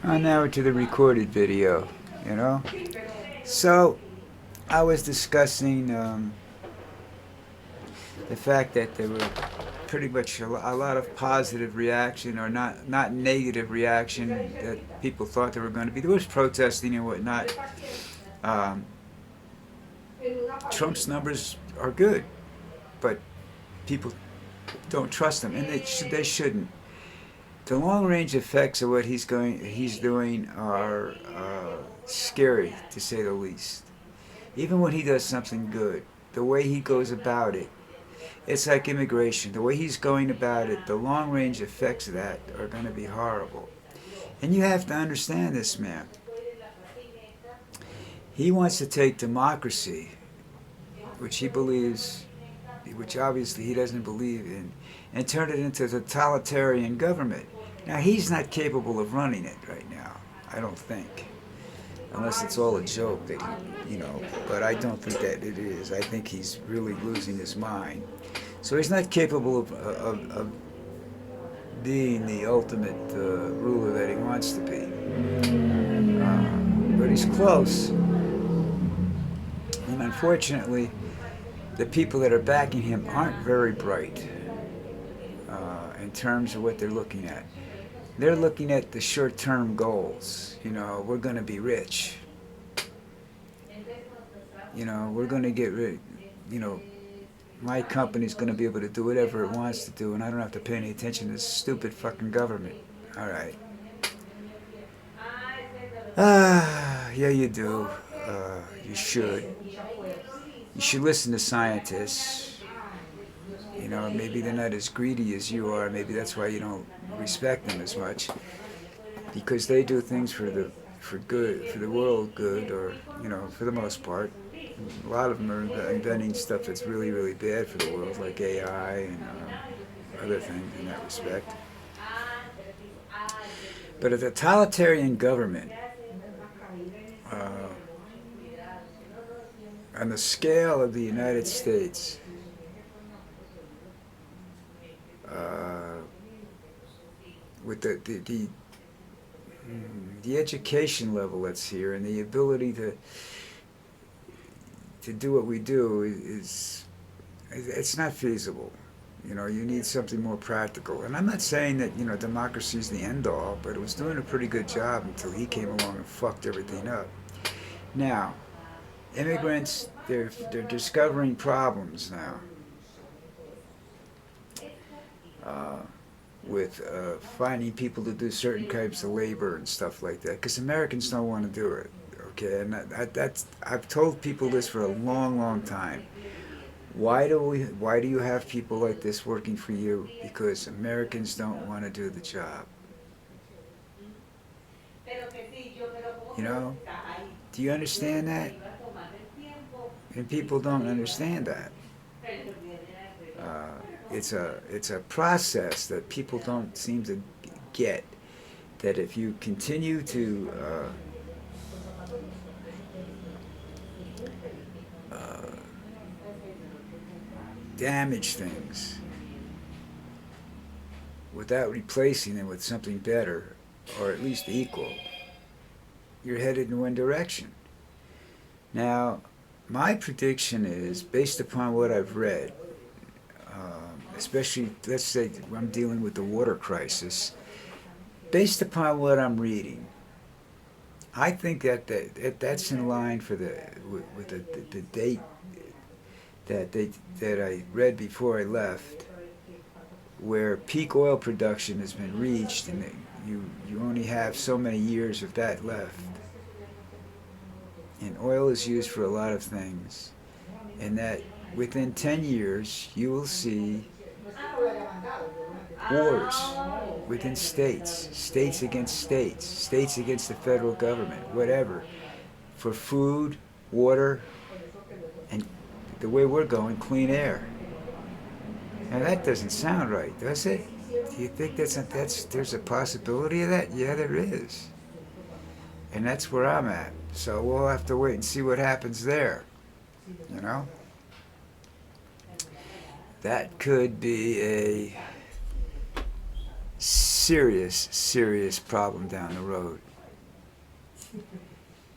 Now to the recorded video, you know. So I was discussing the fact that there were pretty much a lot of positive reaction, or not negative reaction, that people thought there were going to be. There was protesting and whatnot. Um, Trump's numbers are good, but people don't trust him, and they shouldn't. The long range effects of what he's doing are scary, to say the least. Even when he does something good, the way he goes about it, it's like immigration. The way he's going about it, the long range effects of that are going to be horrible. And you have to understand this, man. He wants to take democracy, which he believes, which obviously he doesn't believe in, and turn it into a totalitarian government. Now, he's not capable of running it right now, I don't think. Unless it's all a joke that but I don't think that it is. I think he's really losing his mind. So he's not capable of being the ultimate ruler that he wants to be. But he's close. And unfortunately, the people that are backing him aren't very bright in terms of what they're looking at. They're looking at the short-term goals. We're going to be rich. We're going to get rich. My company's going to be able to do whatever it wants to do, and I don't have to pay any attention to this stupid fucking government. All right. Yeah, you do. You should. You should listen to scientists. Maybe they're not as greedy as you are. Maybe that's why you don't respect them as much, because they do things for the world good, or for the most part. A lot of them are inventing stuff that's really, really bad for the world, like AI and other things in that respect. But a totalitarian government, on the scale of the United States, with the education level that's here, and the ability to do what we do, it's not feasible. You need something more practical. And I'm not saying that democracy is the end all, but it was doing a pretty good job until he came along and fucked everything up. Now, immigrants, they're discovering problems now. With finding people to do certain types of labor and stuff like that, because Americans don't want to do it. Okay, and I've told people this for a long, long time. Why do you have people like this working for you? Because Americans don't want to do the job. Do you understand that? And people don't understand that. It's a process that people don't seem to get. That if you continue to damage things without replacing them with something better, or at least equal, you're headed in one direction. Now, my prediction is, based upon what I've read, especially, let's say I'm dealing with the water crisis, based upon what I'm reading, I think that's in line for with the date that I read before I left, where peak oil production has been reached, and you only have so many years of that left. And oil is used for a lot of things, and that within 10 years you will see wars within states, states against states, states against the federal government, whatever, for food, water, and the way we're going, clean air. Now that doesn't sound right, does it? Do you think there's a possibility of that? Yeah, there is. And that's where I'm at. So we'll have to wait and see what happens there. That could be a serious, serious problem down the road.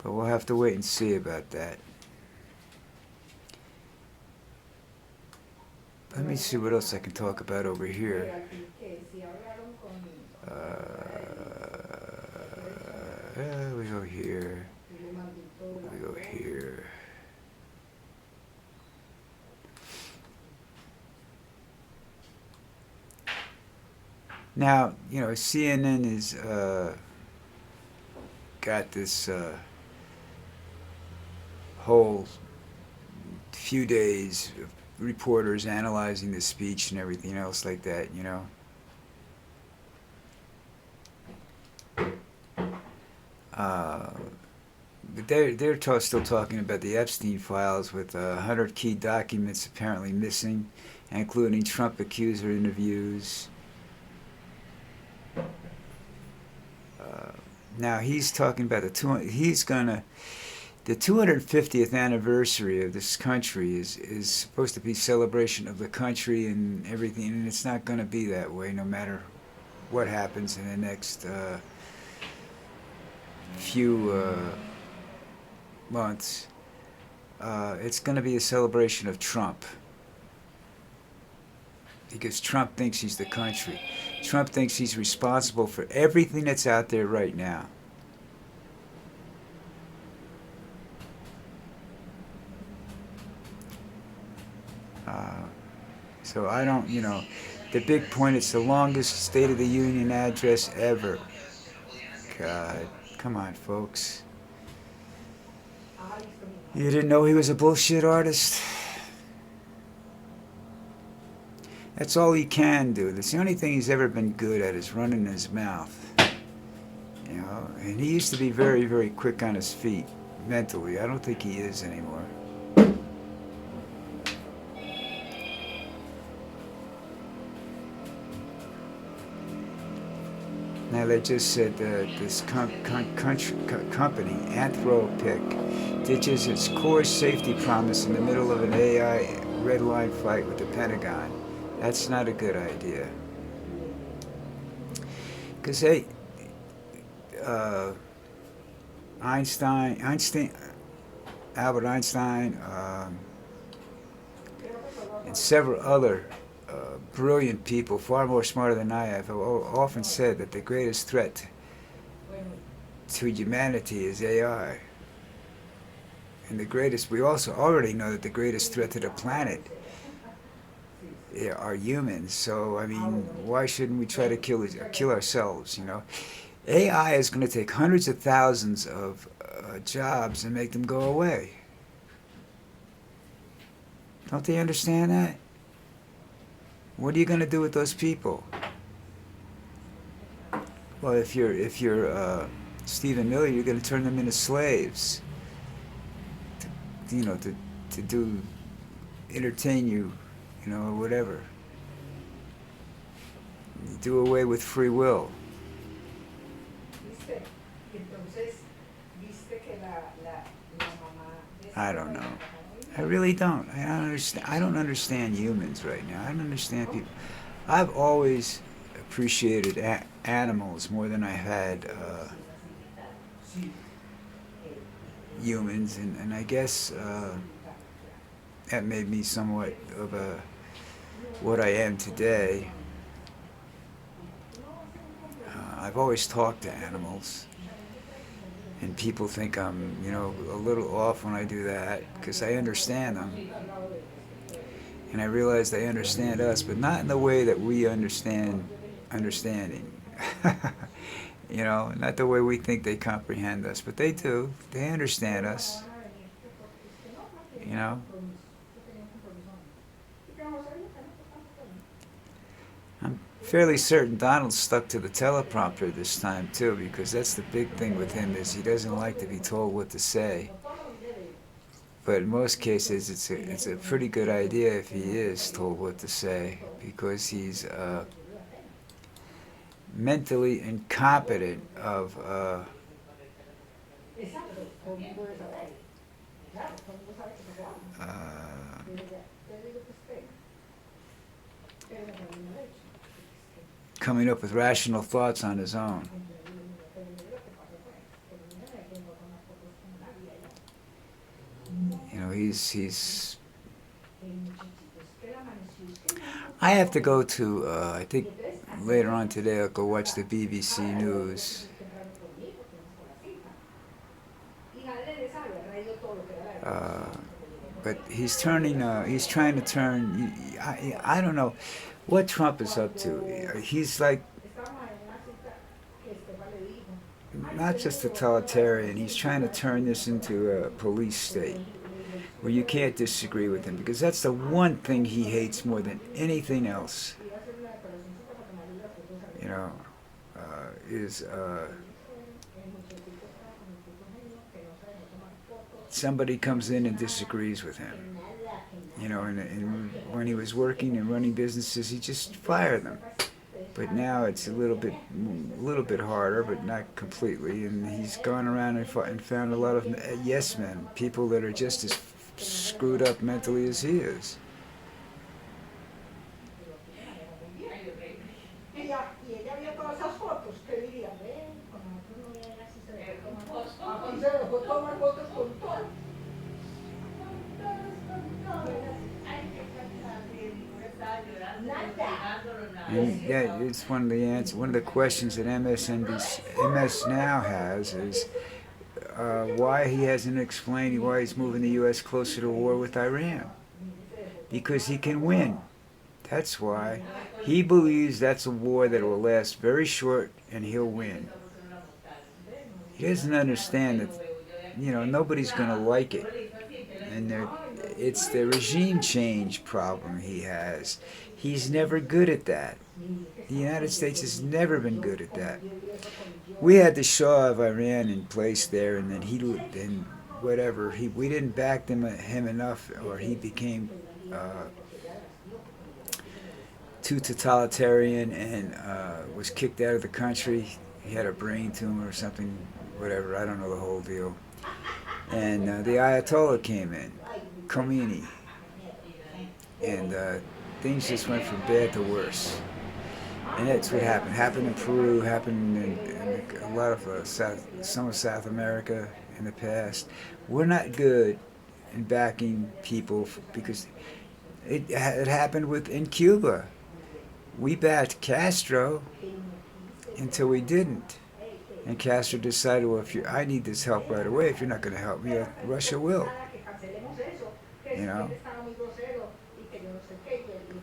But we'll have to wait and see about that. Let me see what else I can talk about over here. We go here. We go here. Now, you know, CNN is got this whole few days of reporters analyzing the speech and everything else like that, you know. But they're still talking about the Epstein files with 100 key documents apparently missing, including Trump accuser interviews. Now he's talking about the 250th anniversary of this country is supposed to be celebration of the country and everything, and it's not going to be that way no matter what happens in the next few months. It's going to be a celebration of Trump. Because Trump thinks he's the country. Trump thinks he's responsible for everything that's out there right now. So I don't, you know, the big point, it's the longest State of the Union address ever. God, come on, folks. You didn't know he was a bullshit artist? That's all he can do. That's the only thing he's ever been good at, is running his mouth. You know, and he used to be very, very quick on his feet mentally. I don't think he is anymore. Now they just said that this company, Anthropic, ditches its core safety promise in the middle of an AI red line fight with the Pentagon. That's not a good idea. Because Albert Einstein, and several other brilliant people, far more smarter than I have often said that the greatest threat to humanity is AI. And we also already know that the greatest threat to the planet are humans. So, I mean, why shouldn't we try to kill ourselves, you know? AI is going to take hundreds of thousands of jobs and make them go away. Don't they understand that? What are you going to do with those people? Well, if you're Stephen Miller, you're going to turn them into slaves. To entertain you, you know, or whatever. You do away with free will. I don't know. I really don't. I don't understand humans right now. I don't understand people. I've always appreciated animals more than I had humans, and I guess that made me somewhat of what I am today. I've always talked to animals. And people think I'm, you know, a little off when I do that, because I understand them. And I realize they understand us, but not in the way that we understand understanding. You know, not the way we think they comprehend us, but they do. They understand us. You know? I'm fairly certain Donald stuck to the teleprompter this time too, because that's the big thing with him, is he doesn't like to be told what to say. But in most cases, it's a pretty good idea if he is told what to say, because he's mentally incompetent of coming up with rational thoughts on his own. You know, he's. I have to go to. I think later on today I'll go watch the BBC News. But he's turning. He's trying to turn. I don't know what Trump is up to. He's like not just totalitarian. He's trying to turn this into a police state where you can't disagree with him, because that's the one thing he hates more than anything else. You know, is somebody comes in and disagrees with him. You know, and when he was working and running businesses, he just fired them. But now it's a little bit harder, but not completely. And he's gone around and found a lot of yes men, people that are just as screwed up mentally as he is. And yeah, it's one of the answers. One of the questions that MS Now has is why he hasn't explained why he's moving the U.S. closer to war with Iran. Because he can win. That's why. He believes that's a war that will last very short and he'll win. He doesn't understand that, you know, nobody's going to like it. And it's the regime change problem he has. He's never good at that. The United States has never been good at that. We had the Shah of Iran in place there, and then we didn't back him enough, or he became too totalitarian and was kicked out of the country. He had a brain tumor or something, whatever. I don't know the whole deal. And the Ayatollah came in, Khomeini, and things just went from bad to worse. And that's what happened. Happened in Peru, happened in a lot of some of South America in the past. We're not good in backing people because it happened in Cuba. We backed Castro until we didn't. And Castro decided, well, I need this help right away. If you're not going to help me, Russia will. You know?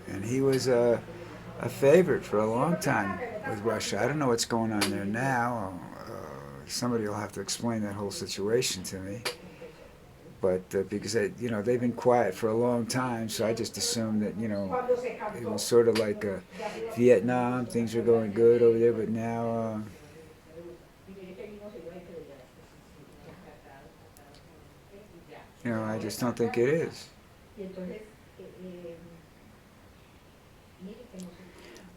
And he was a favorite for a long time with Russia. I don't know what's going on there now. Somebody will have to explain that whole situation to me. But because they've been quiet for a long time, so I just assumed that it was sort of like Vietnam. Things are going good over there, but now. I just don't think it is.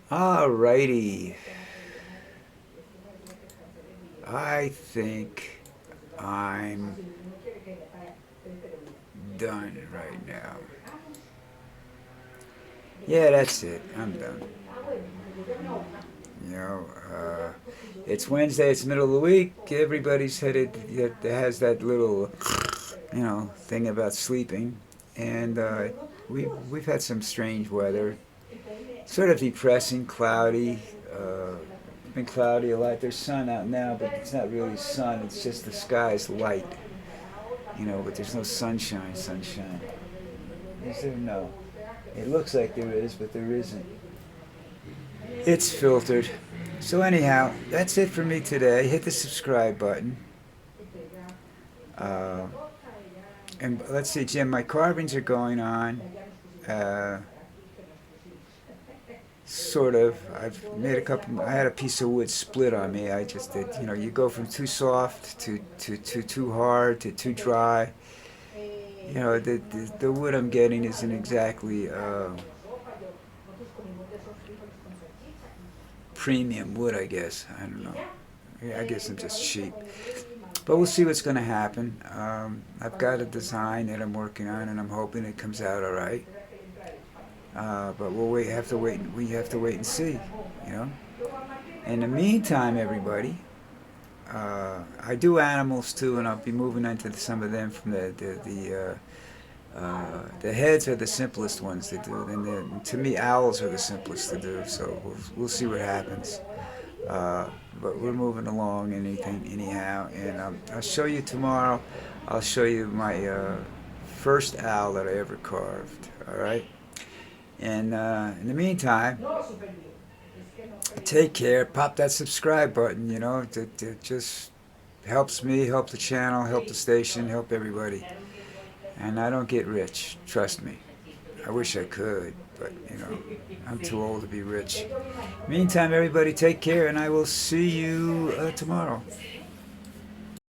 Alrighty. I think I'm done right now. Yeah, that's it. I'm done. It's Wednesday. It's the middle of the week. Everybody's headed. Has that little, thing about sleeping, and we've had some strange weather. Sort of depressing, cloudy. It's been cloudy a lot. There's sun out now, but it's not really sun. It's just the sky's light. But there's no sunshine. Is there? No. It looks like there is, but there isn't. It's filtered. So anyhow, that's it for me today. Hit the subscribe button. And let's see, Jim, my carvings are going on. Sort of. I've made a couple. I had a piece of wood split on me. I just did. You go from too soft to too hard to too dry. The wood I'm getting isn't exactly premium wood, I guess. I don't know. I guess I'm just cheap. But we'll see what's going to happen. I've got a design that I'm working on, and I'm hoping it comes out all right. But we have to wait and see. In the meantime, everybody, I do animals too, and I'll be moving into some of them from the heads are the simplest ones to do. And to me, owls are the simplest to do. So we'll see what happens. But we're moving along anyhow. And I'll show you tomorrow. I'll show you my first owl that I ever carved. All right. And in the meantime, take care. Pop that subscribe button. You know, it just helps me, help the channel, help the station, help everybody. And I don't get rich, trust me. I wish I could, but you know, I'm too old to be rich. Meantime, everybody take care, and I will see you tomorrow.